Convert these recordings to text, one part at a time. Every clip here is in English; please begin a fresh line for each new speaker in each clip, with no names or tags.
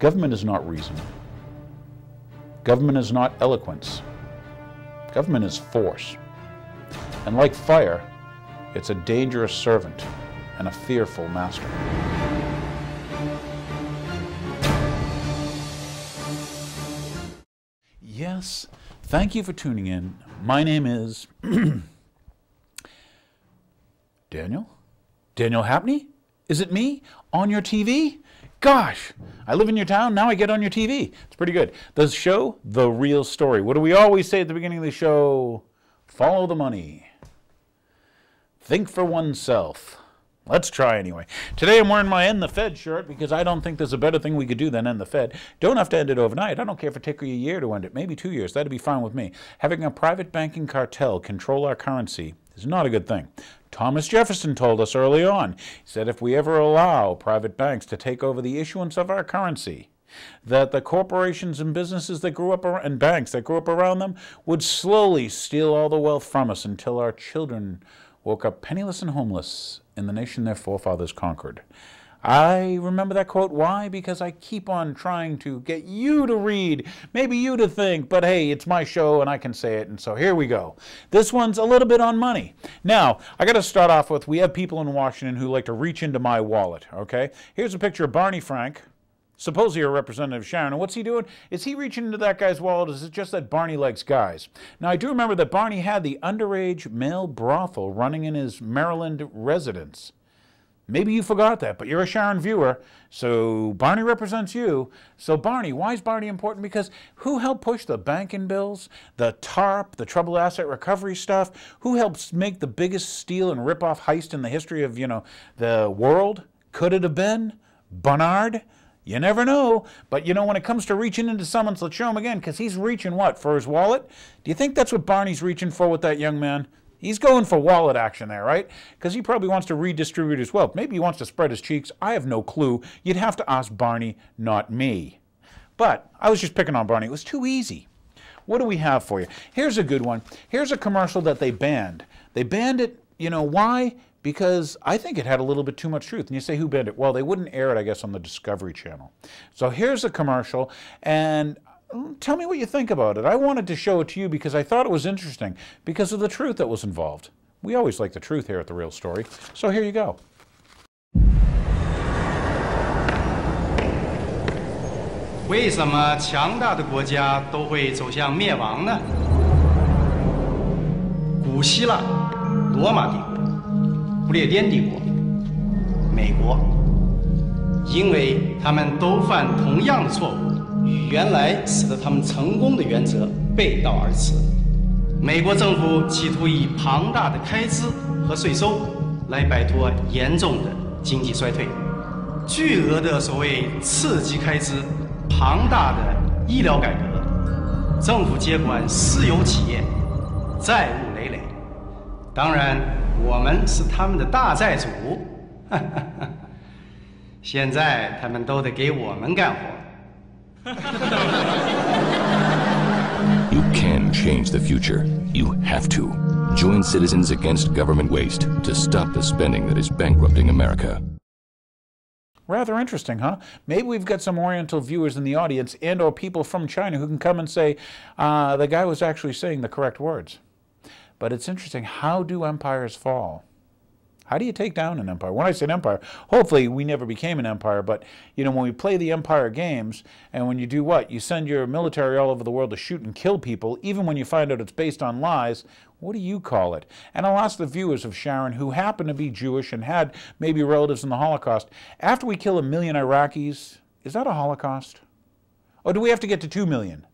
Government is not reason. Government is not eloquence. Government is force. And like fire, it's a dangerous servant and a fearful master. Yes, thank you for tuning in. My name is Daniel? Daniel Hapney? Is it me? On your TV? Gosh, I live in your town, now I get on your TV. It's pretty good. The show, The Real Story. What do we always say at the beginning of the show? Follow the money. Think for oneself. Let's try anyway. Today I'm wearing my End the Fed shirt because I don't think there's a better thing we could do than end the Fed. Don't have to end it overnight. I don't care if it takes you a year to end it, maybe 2 years. That'd be fine with me. Having a private banking cartel control our currency is not a good thing. Thomas Jefferson told us early on. He said if we ever allow private banks to take over the issuance of our currency, that the corporations and businesses that grew up and banks that grew up around them would slowly steal all the wealth from us until our children woke up penniless and homeless in the nation their forefathers conquered. I remember that quote. Why? Because I keep on trying to get you to read, maybe you to think, but hey, it's my show and I can say it, and so here we go. This one's a little bit on money. Now, I got to start off with, we have people in Washington who like to reach into my wallet, okay? Here's a picture of Barney Frank, supposedly a representative of Sharon, and what's he doing? Is he reaching into that guy's wallet, or is it just that Barney likes guys? Now, I do remember that Barney had the underage male brothel running in his Maryland residence. Maybe you forgot that, but you're a Sharon viewer, so Barney represents you. So Barney, why is Barney important? Because who helped push the banking bills, the TARP, the Troubled Asset Recovery stuff? Who helps make the biggest steal and rip-off heist in the history of, the world? Could it have been Bernard? You never know. But, when it comes to reaching into someone's, let's show him again, because he's reaching what, for his wallet? Do you think that's what Barney's reaching for with that young man? He's going for wallet action there, right? Because he probably wants to redistribute his wealth. Maybe he wants to spread his cheeks. I have no clue. You'd have to ask Barney, not me. But I was just picking on Barney. It was too easy. What do we have for you? Here's a good one. Here's a commercial that they banned. They banned it, why? Because I think it had a little bit too much truth. And you say, who banned it? Well, they wouldn't air it, I guess, on the Discovery Channel. So here's a commercial, and tell me what you think about it. I wanted to show it to you because I thought it was interesting because of the truth that was involved. We always like the truth here at The Real Story. So here you go.
为什么强大的国家都会走向灭亡呢？古希腊、罗马帝国、不列颠帝国、美国，因为他们都犯同样的错误。 与原来使得他们成功的原则背道而驰。美国政府企图以庞大的开支和税收来摆脱严重的经济衰退，巨额的所谓刺激开支、庞大的医疗改革、政府接管私有企业、债务累累。当然，我们是他们的大债主。现在他们都得给我们干活。
You can change the future. You have to. Join Citizens Against Government Waste to stop the spending that is bankrupting America.
Rather interesting, huh? Maybe we've got some Oriental viewers in the audience and or people from China who can come and say, the guy was actually saying the correct words. But it's interesting. How do empires fall? How do you take down an empire? When I say an empire, hopefully we never became an empire, but when we play the empire games, and when you do what? You send your military all over the world to shoot and kill people, even when you find out it's based on lies, what do you call it? And I'll ask the viewers of Sharon who happen to be Jewish and had maybe relatives in the Holocaust, after we kill 1 million Iraqis, is that a Holocaust? Or do we have to get to 2 million?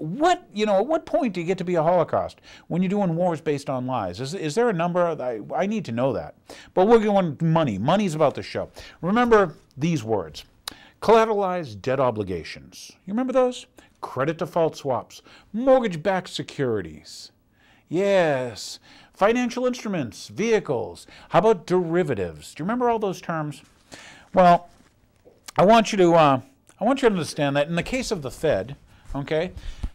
At what point do you get to be a Holocaust when you're doing wars based on lies? Is there a number? I need to know that. But we're going money. Money's about the show. Remember these words. Collateralized debt obligations. You remember those? Credit default swaps. Mortgage-backed securities. Yes. Financial instruments. Vehicles. How about derivatives? Do you remember all those terms? Well, I want you to understand that in the case of the Fed, okay,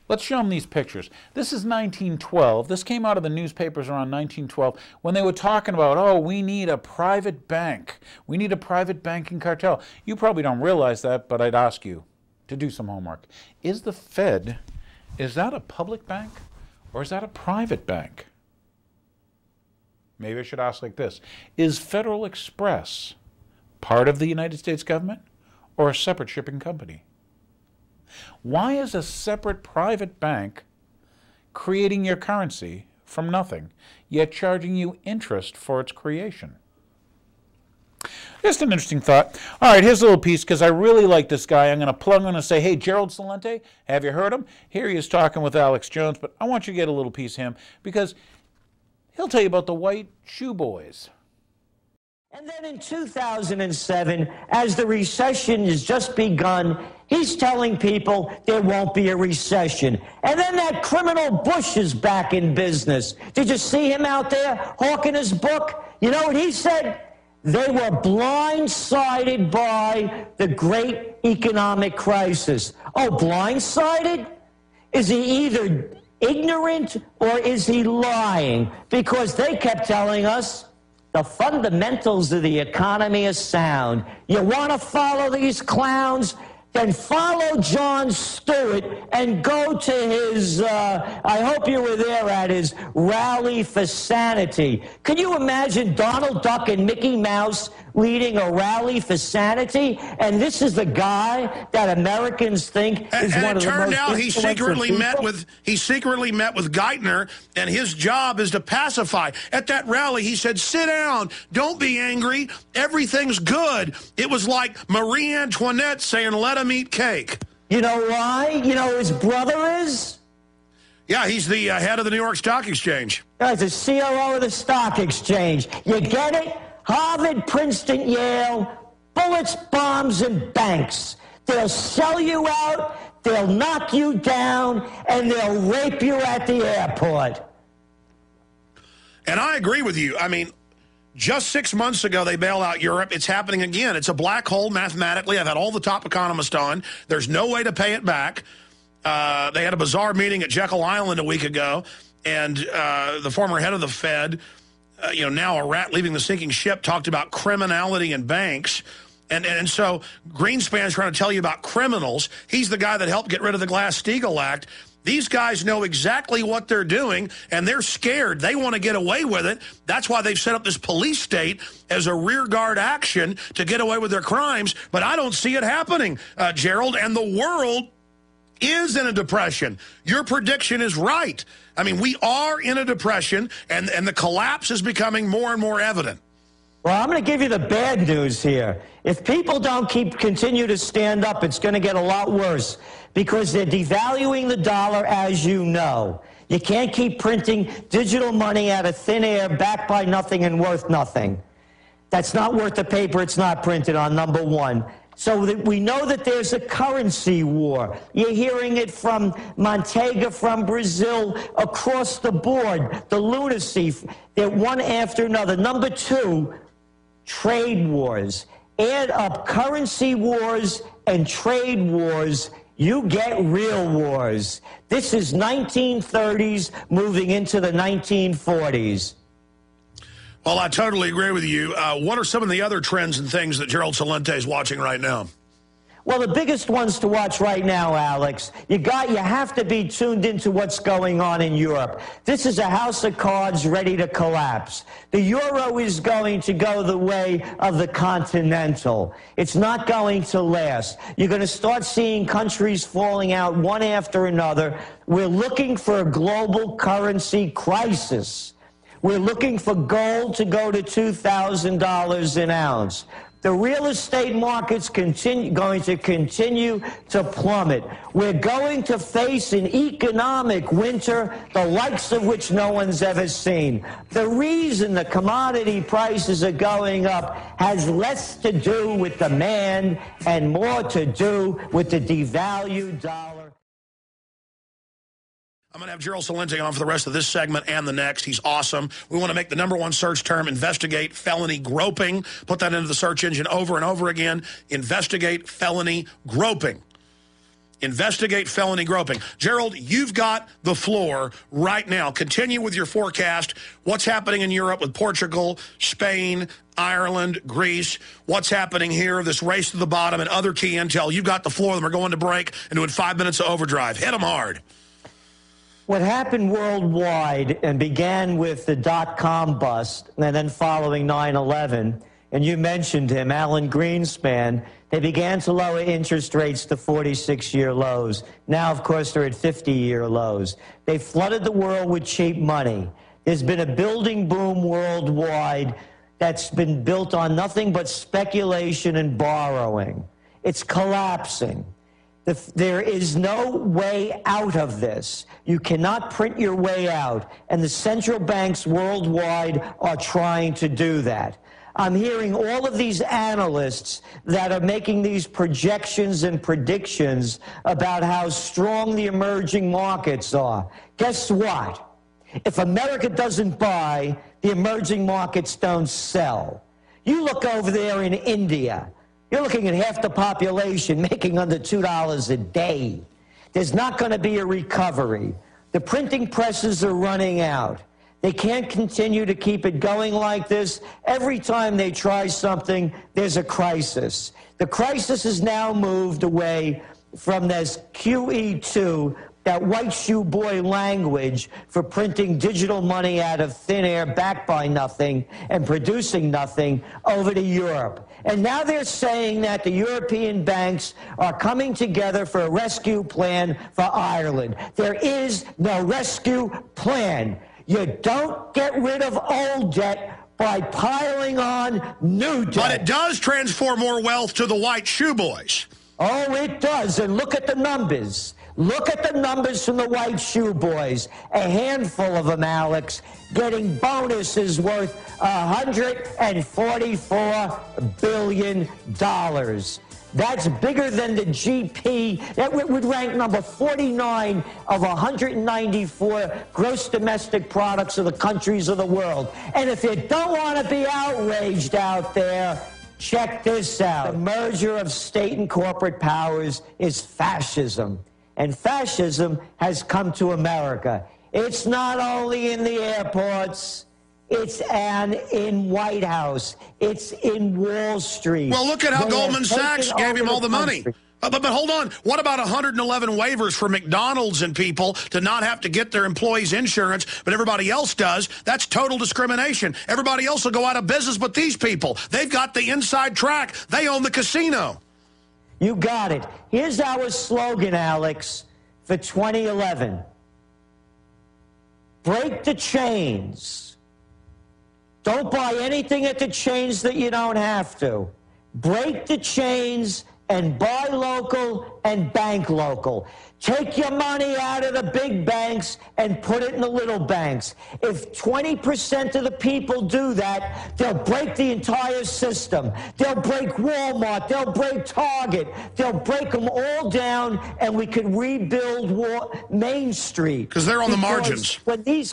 let's show them these pictures. This is 1912. This came out of the newspapers around 1912 when they were talking about, oh, we need a private bank. We need a private banking cartel. You probably don't realize that, but I'd ask you, to do some homework. Is the Fed, is that a public bank or is that a private bank? Maybe I should ask like this. Is Federal Express part of the United States government or a separate shipping company? Why is a separate private bank creating your currency from nothing, yet charging you interest for its creation? Just an interesting thought. All right, here's a little piece because I really like this guy. I'm going to say, hey, Gerald Celente, have you heard him? Here he is talking with Alex Jones, but I want you to get a little piece of him because he'll tell you about the white shoe boys.
And then in 2007, as the recession has just begun, he's telling people there won't be a recession. And then that criminal Bush is back in business. Did you see him out there hawking his book? You know what he said? They were blindsided by the great economic crisis. Oh, blindsided? Is he either ignorant or is he lying? Because they kept telling us the fundamentals of the economy are sound. You want to follow these clowns? Then follow Jon Stewart and go to his, I hope you were there at his rally for sanity. Can you imagine Donald Duck and Mickey Mouse leading a rally for sanity? And this is the guy that Americans think is one of the most influential people.
And it turned out he secretly met with Geithner, and his job is to pacify. At that rally, he said, sit down, don't be angry, everything's good. It was like Marie Antoinette saying, let him eat cake.
You know why? You know who his brother is?
Yeah, he's the head of the New York Stock Exchange.
He's the COO of the Stock Exchange. You get it? Harvard, Princeton, Yale, bullets, bombs, and banks. They'll sell you out, they'll knock you down, and they'll rape you at the airport.
And I agree with you. I mean, just 6 months ago, they bailed out Europe. It's happening again. It's a black hole mathematically. I've had all the top economists on. There's no way to pay it back. They had a bizarre meeting at Jekyll Island a week ago, and the former head of the Fed, now a rat leaving the sinking ship, talked about criminality in banks. And so Greenspan's trying to tell you about criminals. He's the guy that helped get rid of the Glass-Steagall Act. These guys know exactly what they're doing, and they're scared. They want to get away with it. That's why they've set up this police state as a rearguard action to get away with their crimes. But I don't see it happening, Gerald, and the world is in a depression. Your prediction is right. I mean, we are in a depression, and the collapse is becoming more and more evident.
Well, I'm going to give you the bad news here. If people don't continue to stand up, it's going to get a lot worse because they're devaluing the dollar, as you know. You can't keep printing digital money out of thin air, backed by nothing and worth nothing. That's not worth the paper it's not printed on, number one. So that we know that there's a currency war. You're hearing it from Montega, from Brazil, across the board. The lunacy, they're one after another. Number two, trade wars. Add up currency wars and trade wars, you get real wars. This is 1930s moving into the 1940s.
Well, I totally agree with you. What are some of the other trends and things that Gerald Celente is watching right now?
Well, the biggest ones to watch right now, Alex, you have to be tuned into what's going on in Europe. This is a house of cards ready to collapse. The euro is going to go the way of the continental. It's not going to last. You're going to start seeing countries falling out one after another. We're looking for a global currency crisis. We're looking for gold to go to $2,000 an ounce. The real estate market's going to continue to plummet. We're going to face an economic winter, the likes of which no one's ever seen. The reason the commodity prices are going up has less to do with demand and more to do with the devalued dollar.
I'm going to have Gerald Celente on for the rest of this segment and the next. He's awesome. We want to make the #1 search term investigate felony groping. Put that into the search engine over and over again. Investigate felony groping. Investigate felony groping. Gerald, you've got the floor right now. Continue with your forecast. What's happening in Europe with Portugal, Spain, Ireland, Greece? What's happening here, this race to the bottom and other key intel? You've got the floor. Then we're going to break and doing 5 minutes of overdrive. Hit them hard.
What happened worldwide and began with the dot-com bust and then following 9/11, and you mentioned him, Alan Greenspan, they began to lower interest rates to 46-year lows. Now, of course, they're at 50-year lows. They flooded the world with cheap money. There's been a building boom worldwide that's been built on nothing but speculation and borrowing. It's collapsing. There is no way out of this. You cannot print your way out, and the central banks worldwide are trying to do that. I'm hearing all of these analysts that are making these projections and predictions about how strong the emerging markets are. Guess what? If America doesn't buy, the emerging markets don't sell. You look over there in India, you're looking at half the population making under $2 a day. There's not going to be a recovery. The printing presses are running out. They can't continue to keep it going like this. Every time they try something, there's a crisis. The crisis has now moved away from this QE2, that white shoe boy language for printing digital money out of thin air backed by nothing and producing nothing, over to Europe. And now they're saying that the European banks are coming together for a rescue plan for Ireland. There is no rescue plan. You don't get rid of old debt by piling on new debt.
But it does transfer more wealth to the white shoe boys.
Oh, it does. And look at the numbers. Look at the numbers from the white shoe boys. A handful of them, Alex, getting bonuses worth $144 billion. That's bigger than the GP. That would rank number 49 of 194 gross domestic products of the countries of the world. And if you don't want to be outraged out there, check this out. The merger of state and corporate powers is fascism. And fascism has come to America. It's not only in the airports. It's in White House. It's in Wall Street.
Well, look at how Goldman Sachs gave him all the money. But hold on. What about 111 waivers for McDonald's and people to not have to get their employees insurance, but everybody else does? That's total discrimination. Everybody else will go out of business but these people. They've got the inside track. They own the casino.
You got it. Here's our slogan, Alex, for 2011. Break the chains. Don't buy anything at the chains that you don't have to. Break the chains and buy local and bank local. Take your money out of the big banks and put it in the little banks. If 20% of the people do that, they'll break the entire system. They'll break Walmart. They'll break Target. They'll break them all down, and we can rebuild Main Street.
Because they're on the margins.
When these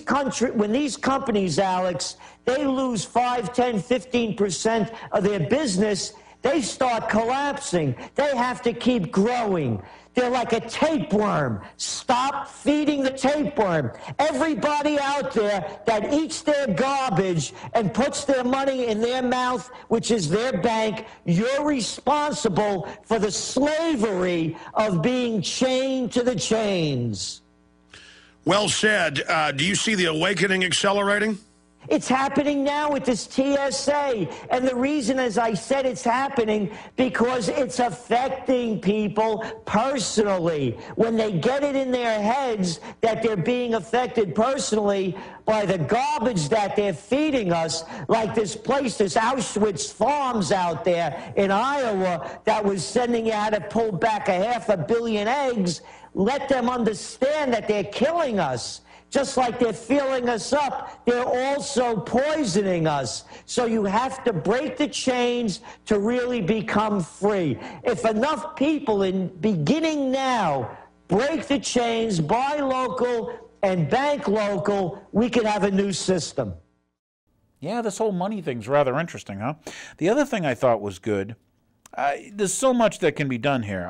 companies, Alex, they lose 5, 10, 15% of their business, they start collapsing. They have to keep growing. They're like a tapeworm. Stop feeding the tapeworm. Everybody out there that eats their garbage and puts their money in their mouth, which is their bank, you're responsible for the slavery of being chained to the chains.
Well said. Do you see the awakening accelerating?
It's happening now with this TSA. And the reason, as I said, it's happening because it's affecting people personally. When they get it in their heads that they're being affected personally by the garbage that they're feeding us, like this place, this Auschwitz Farms out there in Iowa that was sending you how to pull back 500 million eggs, let them understand that they're killing us. Just like they're filling us up, they're also poisoning us. So you have to break the chains to really become free. If enough people, beginning now, break the chains, buy local and bank local, we could have a new system.
Yeah, this whole money thing's rather interesting, huh? The other thing I thought was good, there's so much that can be done here.